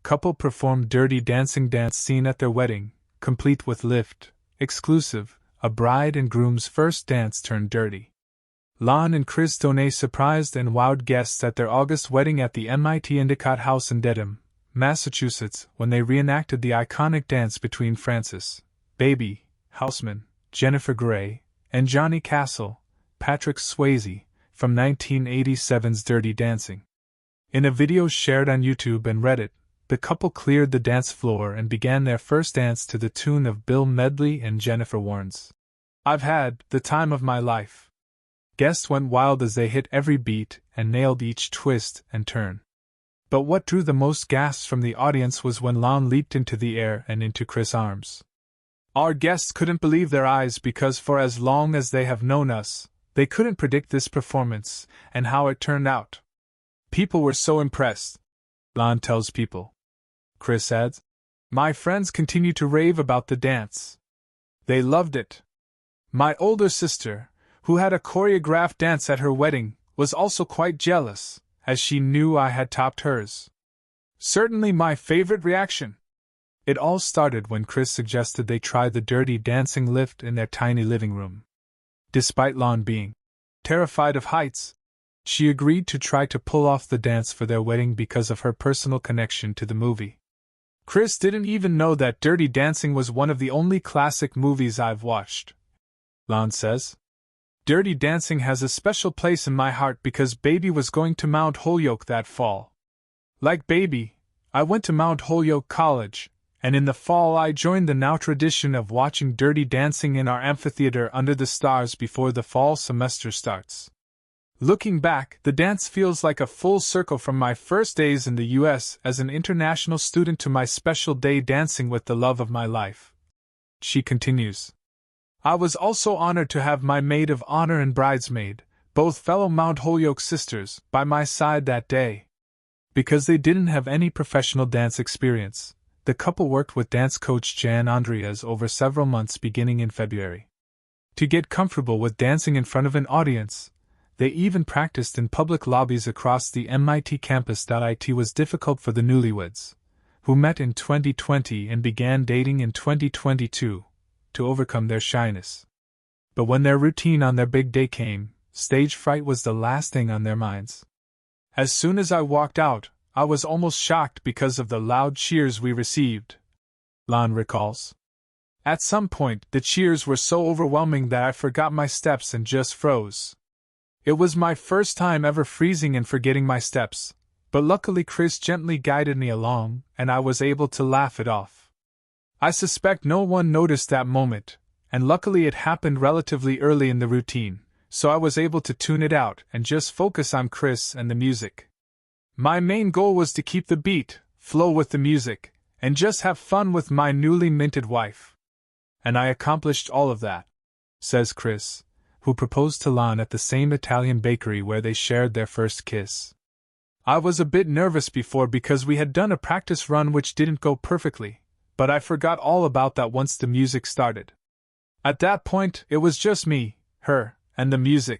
couple performed Dirty Dancing dance scene at their wedding, complete with lift, exclusive, a bride and groom's first dance turned dirty. Lan and Chris Donais surprised and wowed guests at their August wedding at the MIT Endicott House in Dedham, Massachusetts, when they reenacted the iconic dance between Francis, Baby, Houseman, Jennifer Grey, and Johnny Castle, Patrick Swayze, from 1987's Dirty Dancing. In a video shared on YouTube and Reddit, the couple cleared the dance floor and began their first dance to the tune of Bill Medley and Jennifer Warnes' "I've Had the Time of My Life." Guests went wild as they hit every beat and nailed each twist and turn. But what drew the most gasps from the audience was when Lan leaped into the air and into Chris' arms. Our guests couldn't believe their eyes because for as long as they have known us, they couldn't predict this performance and how it turned out. People were so impressed, Lan tells People. Chris adds, "My friends continue to rave about the dance. They loved it. My older sister, who had a choreographed dance at her wedding, was also quite jealous, as she knew I had topped hers. Certainly my favorite reaction." It all started when Chris suggested they try the Dirty Dancing lift in their tiny living room. Despite Lan being terrified of heights, she agreed to try to pull off the dance for their wedding because of her personal connection to the movie. Chris didn't even know that Dirty Dancing was one of the only classic movies I've watched. Lan says, "Dirty Dancing has a special place in my heart because Baby was going to Mount Holyoke that fall. Like Baby, I went to Mount Holyoke College, and in the fall I joined the now tradition of watching Dirty Dancing in our amphitheater under the stars before the fall semester starts. Looking back, the dance feels like a full circle from my first days in the US as an international student to my special day dancing with the love of my life." She continues, "I was also honored to have my maid of honor and bridesmaid, both fellow Mount Holyoke sisters, by my side that day." Because they didn't have any professional dance experience, the couple worked with dance coach Jan Andreas over several months beginning in February. To get comfortable with dancing in front of an audience, they even practiced in public lobbies across the MIT campus. It was difficult for the newlyweds, who met in 2020 and began dating in 2022, to overcome their shyness. But when their routine on their big day came, stage fright was the last thing on their minds. "As soon as I walked out, I was almost shocked because of the loud cheers we received," Lan recalls. "At some point, the cheers were so overwhelming that I forgot my steps and just froze. It was my first time ever freezing and forgetting my steps, but luckily Chris gently guided me along, and I was able to laugh it off. I suspect no one noticed that moment, and luckily it happened relatively early in the routine, so I was able to tune it out and just focus on Chris and the music. My main goal was to keep the beat, flow with the music, and just have fun with my newly minted wife. And I accomplished all of that," says Chris, who proposed to Lan at the same Italian bakery where they shared their first kiss. "I was a bit nervous before because we had done a practice run which didn't go perfectly, but I forgot all about that once the music started. At that point, it was just me, her, and the music."